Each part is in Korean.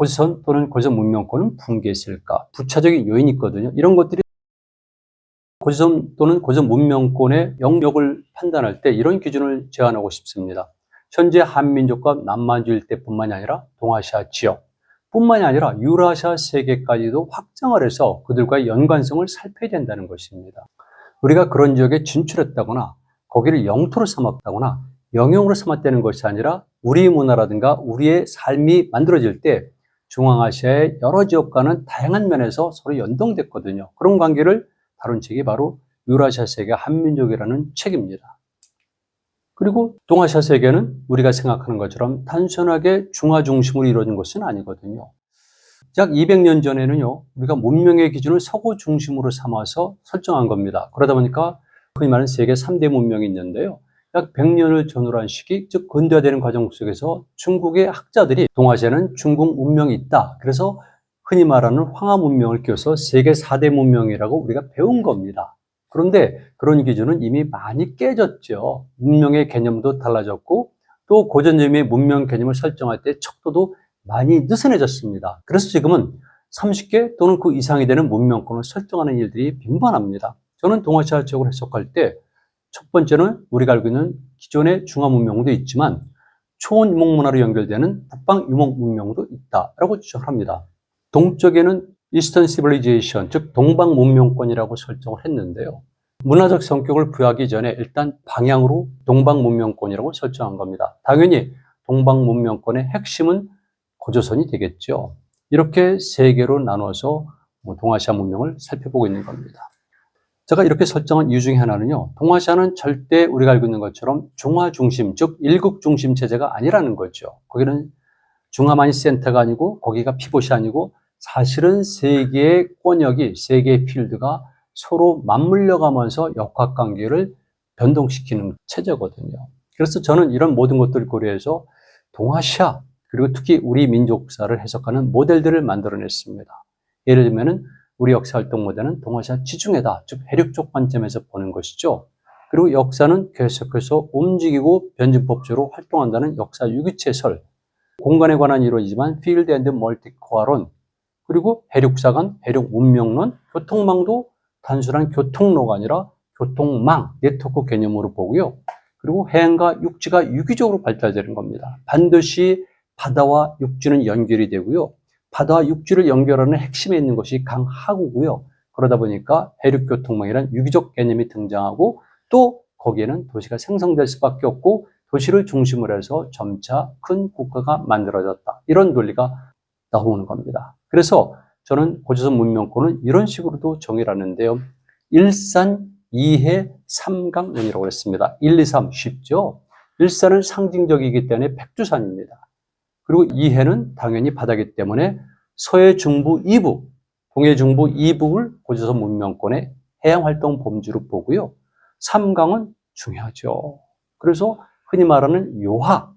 고지선 또는 고지선 문명권은 붕괴했을까? 부차적인 요인이 있거든요. 이런 것들이 고지선 또는 고지선 문명권의 영역을 판단할 때 이런 기준을 제안하고 싶습니다. 현재 한민족과 남만주 일대뿐만이 아니라 동아시아 지역, 뿐만이 아니라 유라시아 세계까지도 확장을 해서 그들과의 연관성을 살펴야 된다는 것입니다. 우리가 그런 지역에 진출했다거나 거기를 영토로 삼았다거나 영역으로 삼았다는 것이 아니라 우리 문화라든가 우리의 삶이 만들어질 때 중앙아시아의 여러 지역과는 다양한 면에서 서로 연동됐거든요. 그런 관계를 다룬 책이 바로 유라시아 세계 한민족이라는 책입니다. 그리고 동아시아 세계는 우리가 생각하는 것처럼 단순하게 중화 중심으로 이루어진 것은 아니거든요. 약 200년 전에는요, 우리가 문명의 기준을 서구 중심으로 삼아서 설정한 겁니다. 그러다 보니까 흔히 말하는 세계 3대 문명이 있는데요. 약 100년을 전후로 한 시기, 즉 근대화되는 과정 속에서 중국의 학자들이 동아시아는 중국 문명이 있다. 그래서 흔히 말하는 황하 문명을 끼워서 세계 4대 문명이라고 우리가 배운 겁니다. 그런데 그런 기준은 이미 많이 깨졌죠. 문명의 개념도 달라졌고 또 고전점의 문명 개념을 설정할 때 척도도 많이 느슨해졌습니다. 그래서 지금은 30개 또는 그 이상이 되는 문명권을 설정하는 일들이 빈번합니다. 저는 동아시아 지역을 해석할 때 첫 번째는 우리가 알고 있는 기존의 중화 문명도 있지만 초원 유목 문화로 연결되는 북방 유목 문명도 있다라고 주장을 합니다. 동쪽에는 이스턴 시빌리제이션, 즉 동방 문명권이라고 설정을 했는데요. 문화적 성격을 부여하기 전에 일단 방향으로 동방 문명권이라고 설정한 겁니다. 당연히 동방 문명권의 핵심은 고조선이 되겠죠. 이렇게 세 개로 나눠서 동아시아 문명을 살펴보고 있는 겁니다. 제가 이렇게 설정한 이유 중에 하나는요. 동아시아는 절대 우리가 알고 있는 것처럼 중화 중심, 즉 일국 중심 체제가 아니라는 거죠. 거기는 중화만이 센터가 아니고 거기가 피봇이 아니고 사실은 세 개의 권역이, 세 개의 필드가 서로 맞물려 가면서 역학관계를 변동시키는 체제거든요. 그래서 저는 이런 모든 것들을 고려해서 동아시아, 그리고 특히 우리 민족사를 해석하는 모델들을 만들어냈습니다. 예를 들면은 우리 역사활동 모델은 동아시아 지중해다, 즉 해륙 쪽 관점에서 보는 것이죠. 그리고 역사는 계속해서 움직이고 변증법적으로 활동한다는 역사 유기체설, 공간에 관한 이루어지지만 필드 앤드 멀티코어론, 그리고 해륙사관, 해륙 문명론, 교통망도 단순한 교통로가 아니라 교통망, 네트워크 개념으로 보고요. 그리고 해안과 육지가 유기적으로 발달되는 겁니다. 반드시 바다와 육지는 연결이 되고요. 바다와 육지를 연결하는 핵심에 있는 것이 강하구고요. 그러다 보니까 해륙교통망이라는 유기적 개념이 등장하고 또 거기에는 도시가 생성될 수밖에 없고 도시를 중심으로 해서 점차 큰 국가가 만들어졌다. 이런 논리가 나오는 겁니다. 그래서 저는 고조선 문명권은 이런 식으로도 정의를 하는데요. 일산, 이해, 삼강론이라고 했습니다. 1, 2, 3 쉽죠? 일산은 상징적이기 때문에 백두산입니다. 그리고 이해는 당연히 바다이기 때문에 서해 중부 이북, 동해 중부 이북을 고조선 문명권의 해양활동 범주로 보고요. 삼강은 중요하죠. 그래서 흔히 말하는 요하,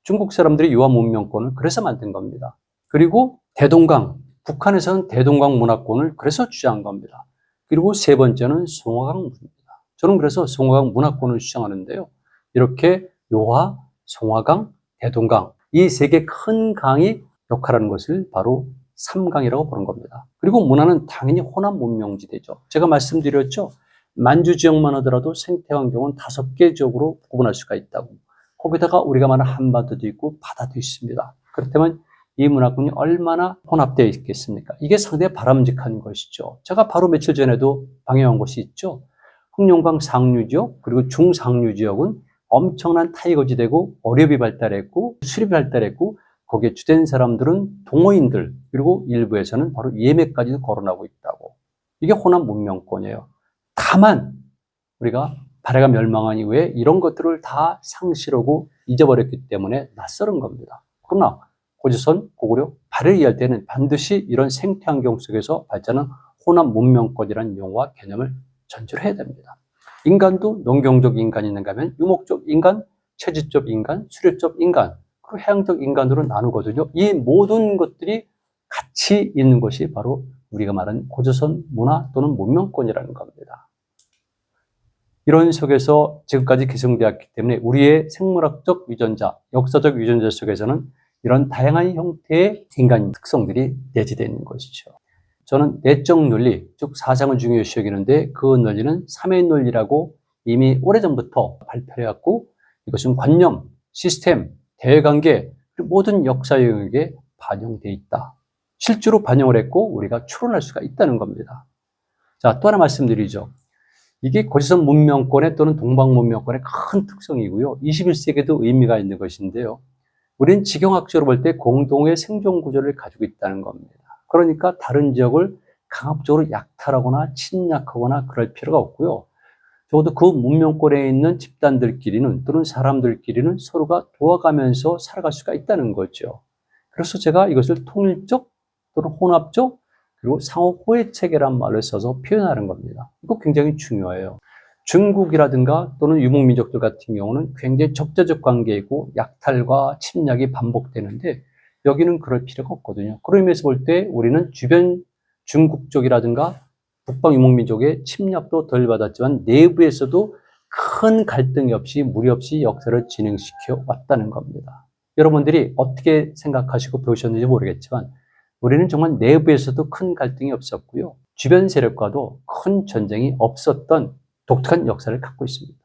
중국 사람들이 요하 문명권을 그래서 만든 겁니다. 그리고 대동강, 북한에서는 대동강 문화권을 그래서 주장한 겁니다. 그리고 세 번째는 송화강 문화입니다. 저는 그래서 송화강 문화권을 주장하는데요. 이렇게 요하, 송화강, 대동강 이 세 개 큰 강이 역할하는 것을 바로 삼강이라고 보는 겁니다. 그리고 문화는 당연히 호남 문명지대죠. 제가 말씀드렸죠. 만주 지역만 하더라도 생태 환경은 5개 지역으로 구분할 수가 있다고. 거기다가 우리가 말하는 한반도도 있고 바다도 있습니다. 그렇다면 이 문화권이 얼마나 혼합되어 있겠습니까? 이게 상당히 바람직한 것이죠. 제가 바로 며칠 전에도 방영한 곳이 있죠. 흑룡강 상류 지역 그리고 중상류 지역은 엄청난 타이거지대고 어렵이 발달했고 수립이 발달했고 거기에 주된 사람들은 동호인들 그리고 일부에서는 바로 예매까지도 거론하고 있다고. 이게 호남 문명권이에요. 다만 우리가 발해가 멸망한 이후에 이런 것들을 다 상실하고 잊어버렸기 때문에 낯설은 겁니다. 그러나 고조선, 고구려, 발해를 이해할 때는 반드시 이런 생태환경 속에서 발전한 호남 문명권이라는 용어와 개념을 전제로 해야 됩니다. 인간도 농경적 인간이 있는가 하면 유목적 인간, 채집적 인간, 수렵적 인간, 그리고 해양적 인간으로 나누거든요. 이 모든 것들이 같이 있는 것이 바로 우리가 말하는 고조선 문화 또는 문명권이라는 겁니다. 이런 속에서 지금까지 계승되었기 때문에 우리의 생물학적 유전자, 역사적 유전자 속에서는 이런 다양한 형태의 인간 특성들이 내재되어 있는 것이죠. 저는 내적 논리, 즉 사상을 중요시 여기는데 그 논리는 삼의 논리라고 이미 오래전부터 발표를 해왔고 이것은 관념, 시스템, 대외관계, 모든 역사 영역에 반영되어 있다. 실제로 반영을 했고 우리가 추론할 수가 있다는 겁니다. 자, 또 하나 말씀드리죠. 이게 고지선 문명권의 또는 동방 문명권의 큰 특성이고요. 21세기에도 의미가 있는 것인데요. 우리는 지경학적으로 볼 때 공동의 생존 구조를 가지고 있다는 겁니다. 그러니까 다른 지역을 강압적으로 약탈하거나 침략하거나 그럴 필요가 없고요. 적어도 그 문명권에 있는 집단들끼리는 또는 사람들끼리는 서로가 도와가면서 살아갈 수가 있다는 거죠. 그래서 제가 이것을 통일적 또는 혼합적 그리고 상호 호혜 체계란 말을 써서 표현하는 겁니다. 이거 굉장히 중요해요. 중국이라든가 또는 유목민족들 같은 경우는 굉장히 적대적 관계이고 약탈과 침략이 반복되는데 여기는 그럴 필요가 없거든요. 그런 의미에서 볼 때 우리는 주변 중국 쪽이라든가 북방 유목민족의 침략도 덜 받았지만 내부에서도 큰 갈등이 없이 무리 없이 역사를 진행시켜 왔다는 겁니다. 여러분들이 어떻게 생각하시고 배우셨는지 모르겠지만 우리는 정말 내부에서도 큰 갈등이 없었고요. 주변 세력과도 큰 전쟁이 없었던 독특한 역사를 갖고 있습니다.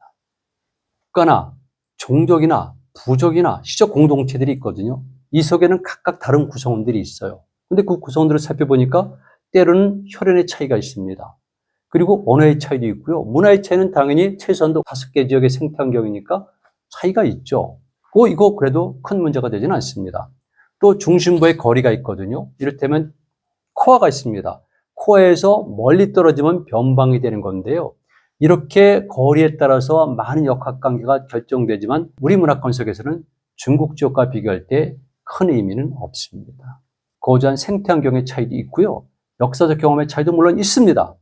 국가나 종족이나 부족이나 시적 공동체들이 있거든요. 이 속에는 각각 다른 구성원들이 있어요. 근데 그 구성원들을 살펴보니까 때로는 혈연의 차이가 있습니다. 그리고 언어의 차이도 있고요. 문화의 차이는 당연히 최소한도 5개 지역의 생태환경이니까 차이가 있죠. 이거 그래도 큰 문제가 되지는 않습니다. 또 중심부의 거리가 있거든요. 이를테면 코어가 있습니다. 코어에서 멀리 떨어지면 변방이 되는 건데요. 이렇게 거리에 따라서 많은 역학관계가 결정되지만 우리 문화권 속에서는 중국 지역과 비교할 때 큰 의미는 없습니다. 고유한 생태환경의 차이도 있고요. 역사적 경험의 차이도 물론 있습니다.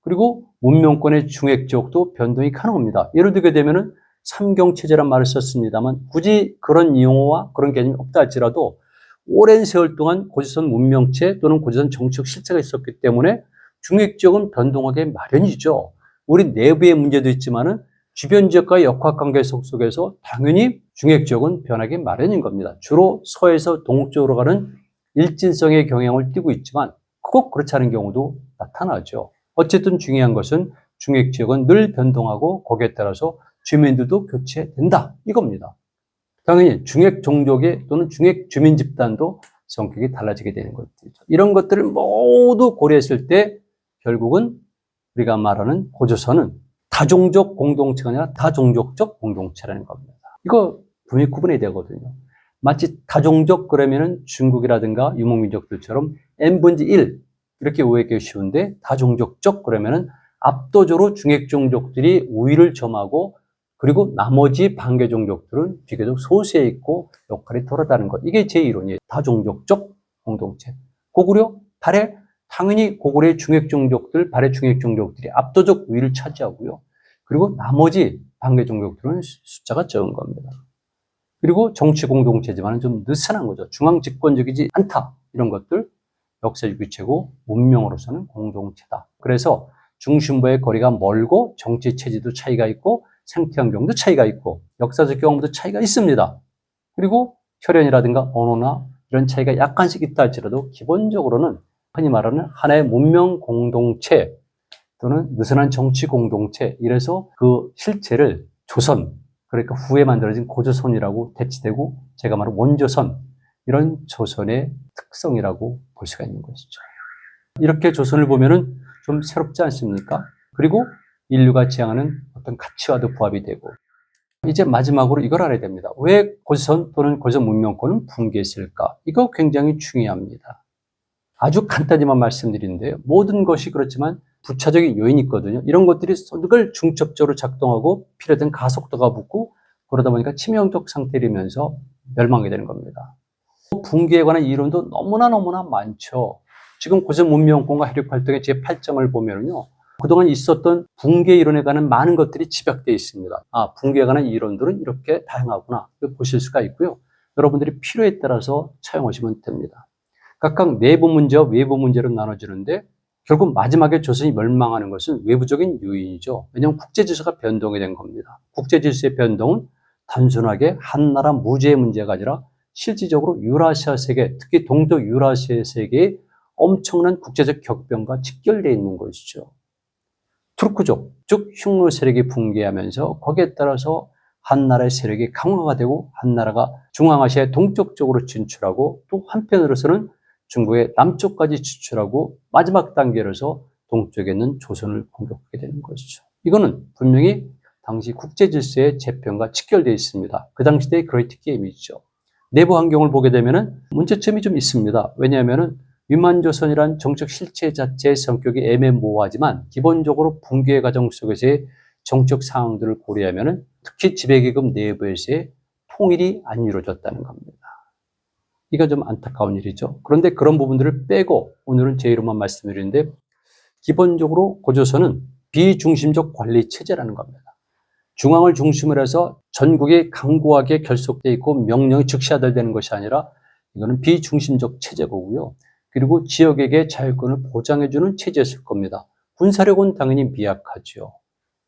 그리고 문명권의 중핵 지역도 변동이 가능합니다. 예를 들게 되면은 삼경체제란 말을 썼습니다만 굳이 그런 용어와 그런 개념이 없다 할지라도 오랜 세월 동안 고지선 문명체 또는 고지선 정치적 실체가 있었기 때문에 중핵 지역은 변동하게 마련이죠. 우리 내부의 문제도 있지만은 주변 지역과의 역학관계 속에서 당연히 중핵 지역은 변하기 마련인 겁니다. 주로 서에서 동쪽으로 가는 일진성의 경향을 띠고 있지만 꼭 그렇지 않은 경우도 나타나죠. 어쨌든 중요한 것은 중핵 지역은 늘 변동하고 거기에 따라서 주민들도 교체된다 이겁니다. 당연히 중핵 종족의 또는 중핵 주민 집단도 성격이 달라지게 되는 것들이죠. 이런 것들을 모두 고려했을 때 결국은 우리가 말하는 고조선은 다종족 공동체가 아니라 다종족적 공동체라는 겁니다. 이거 분명히 구분해야 되거든요. 마치 다종족 그러면은 중국이라든가 유목민족들처럼 n분의 1 이렇게 오해하기 쉬운데 다종족적 그러면은 압도적으로 중핵 종족들이 우위를 점하고 그리고 나머지 반개 종족들은 비교적 소수에 있고 역할이 덜하다는 것. 이게 제 이론이에요. 다종족적 공동체. 고구려, 발해 당연히 고구려의 중핵 종족들, 발해 중핵 종족들이 압도적 우위를 차지하고요. 그리고 나머지 반개 종족들은 숫자가 적은 겁니다. 그리고 정치 공동체지만 좀 느슨한 거죠. 중앙 집권적이지 않다. 이런 것들 역사적 유체고 문명으로서는 공동체다. 그래서 중심부의 거리가 멀고 정치 체제도 차이가 있고 생태환경도 차이가 있고 역사적 경험도 차이가 있습니다. 그리고 혈연이라든가 언어나 이런 차이가 약간씩 있다 할지라도 기본적으로는 흔히 말하는 하나의 문명 공동체 또는 느슨한 정치 공동체 이래서 그 실체를 조선 그러니까 후에 만들어진 고조선이라고 대치되고 제가 말한 원조선 이런 조선의 특성이라고 볼 수가 있는 것이죠. 이렇게 조선을 보면은 좀 새롭지 않습니까? 그리고 인류가 지향하는 어떤 가치와도 부합이 되고 이제 마지막으로 이걸 알아야 됩니다. 왜 고조선 또는 고조선 문명권은 붕괴했을까? 이거 굉장히 중요합니다. 아주 간단히만 말씀드리는데요. 모든 것이 그렇지만 부차적인 요인이 있거든요. 이런 것들이 서로 중첩적으로 작동하고 필요된 가속도가 붙고 그러다 보니까 치명적 상태이면서 멸망하게 되는 겁니다. 붕괴에 관한 이론도 너무나 많죠. 지금 고전 문명권과 해력 활동의 제8장을 보면요. 그동안 있었던 붕괴 이론에 관한 많은 것들이 집약되어 있습니다. 붕괴에 관한 이론들은 이렇게 다양하구나. 보실 수가 있고요. 여러분들이 필요에 따라서 차용하시면 됩니다. 각각 내부 문제와 외부 문제로 나눠지는데 결국 마지막에 조선이 멸망하는 것은 외부적인 요인이죠. 왜냐하면 국제질서가 변동이 된 겁니다. 국제질서의 변동은 단순하게 한 나라 무제의 문제가 아니라 실질적으로 유라시아 세계, 특히 동쪽 유라시아 세계에 엄청난 국제적 격변과 직결되어 있는 것이죠. 투르크족, 즉 흉노 세력이 붕괴하면서 거기에 따라서 한 나라의 세력이 강화가 되고 한 나라가 중앙아시아의 동쪽 쪽으로 진출하고 또 한편으로서는 중국의 남쪽까지 진출하고 마지막 단계로서 동쪽에 있는 조선을 공격하게 되는 것이죠. 이거는 분명히 당시 국제 질서의 재편과 직결되어 있습니다. 그 당시의 그레이트 게임이죠. 내부 환경을 보게 되면은 문제점이 좀 있습니다. 왜냐하면은 위만조선이란 정책 실체 자체의 성격이 애매모호하지만 기본적으로 붕괴 과정 속에서의 정책 상황들을 고려하면은 특히 지배계급 내부에서의 통일이 안 이루어졌다는 겁니다. 이거 좀 안타까운 일이죠. 그런데 그런 부분들을 빼고 오늘은 제 이름만 말씀드리는데 기본적으로 고조선은 비중심적 관리 체제라는 겁니다. 중앙을 중심으로 해서 전국이 강고하게 결속되어 있고 명령이 즉시 하달되는 것이 아니라 이거는 비중심적 체제고요. 그리고 지역에게 자율권을 보장해주는 체제였을 겁니다. 군사력은 당연히 미약하죠.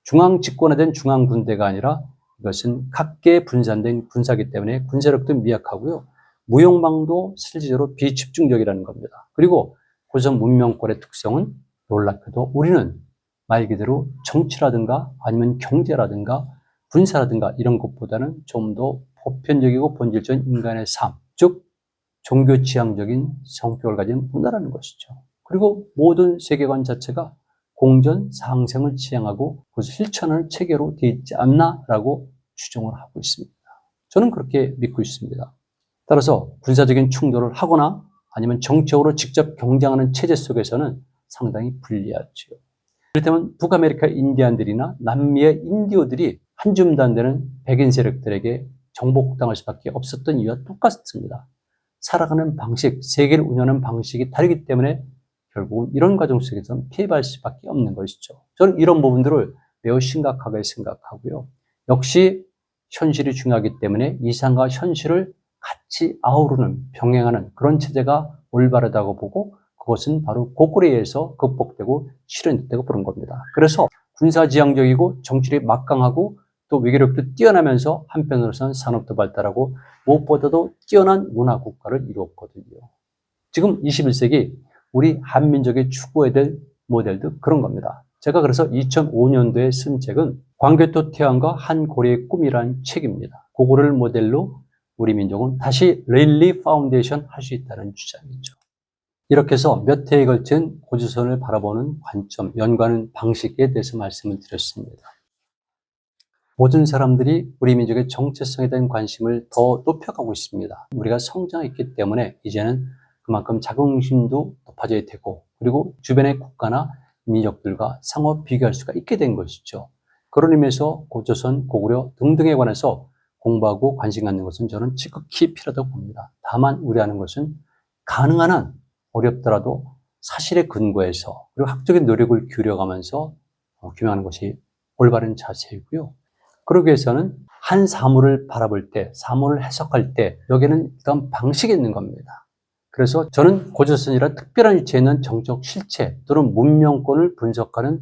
중앙 집권화된 중앙 군대가 아니라 이것은 각계에 분산된 군사기 때문에 군사력도 미약하고요. 무용망도 실질적으로 비집중적이라는 겁니다. 그리고 고전 문명권의 특성은 놀랍게도 우리는 말 그대로 정치라든가 아니면 경제라든가 군사라든가 이런 것보다는 좀 더 보편적이고 본질적인 인간의 삶, 즉 종교지향적인 성격을 가진 문화라는 것이죠. 그리고 모든 세계관 자체가 공전, 상생을 지향하고 그것을 실천하는 체계로 되어 있지 않나라고 추정을 하고 있습니다. 저는 그렇게 믿고 있습니다. 따라서 군사적인 충돌을 하거나 아니면 정적으로 직접 경쟁하는 체제 속에서는 상당히 불리하죠. 그렇다면 북아메리카 인디안들이나 남미의 인디오들이 한 줌도 안 되는 백인 세력들에게 정복당할 수밖에 없었던 이유와 똑같습니다. 살아가는 방식, 세계를 운영하는 방식이 다르기 때문에 결국은 이런 과정 속에서는 피해갈 수밖에 없는 것이죠. 저는 이런 부분들을 매우 심각하게 생각하고요. 역시 현실이 중요하기 때문에 이상과 현실을 같이 아우르는, 병행하는 그런 체제가 올바르다고 보고 그것은 바로 고구려에서 극복되고 실현됐다고 보는 겁니다. 그래서 군사지향적이고 정치력이 막강하고 또 외교력도 뛰어나면서 한편으로서는 산업도 발달하고 무엇보다도 뛰어난 문화 국가를 이루었거든요. 지금 21세기 우리 한민족이 추구해야 될 모델도 그런 겁니다. 제가 그래서 2005년도에 쓴 책은 광개토 태양과 한 고려의 꿈이라는 책입니다. 그거를 모델로 우리 민족은 다시 랠리 파운데이션 할 수 있다는 주장이죠. 이렇게 해서 몇 해에 걸친 고조선을 바라보는 관점, 연구하는 방식에 대해서 말씀을 드렸습니다. 모든 사람들이 우리 민족의 정체성에 대한 관심을 더 높여가고 있습니다. 우리가 성장했기 때문에 이제는 그만큼 자긍심도 높아져야 되고 그리고 주변의 국가나 민족들과 상호 비교할 수가 있게 된 것이죠. 그런 의미에서 고조선, 고구려 등등에 관해서 공부하고 관심 갖는 것은 저는 지극히 필요하다고 봅니다. 다만 우려하는 것은 가능한 한 어렵더라도 사실에 근거해서 그리고 학적인 노력을 기울여가면서 규명하는 것이 올바른 자세이고요. 그러기 위해서는 한 사물을 바라볼 때, 사물을 해석할 때 여기에는 일단 방식이 있는 겁니다. 그래서 저는 고조선이라 특별한 위치에 있는 정적 실체 또는 문명권을 분석하는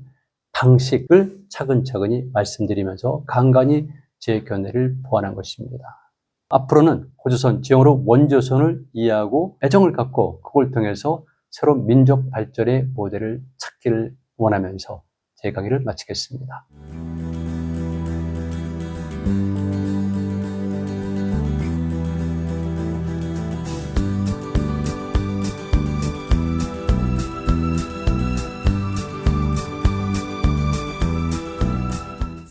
방식을 차근차근히 말씀드리면서 간간히 제 견해를 보완한 것입니다. 앞으로는 고조선, 지형으로 원조선을 이해하고 애정을 갖고 그걸 통해서 새로운 민족 발전의 모델을 찾기를 원하면서 제 강의를 마치겠습니다.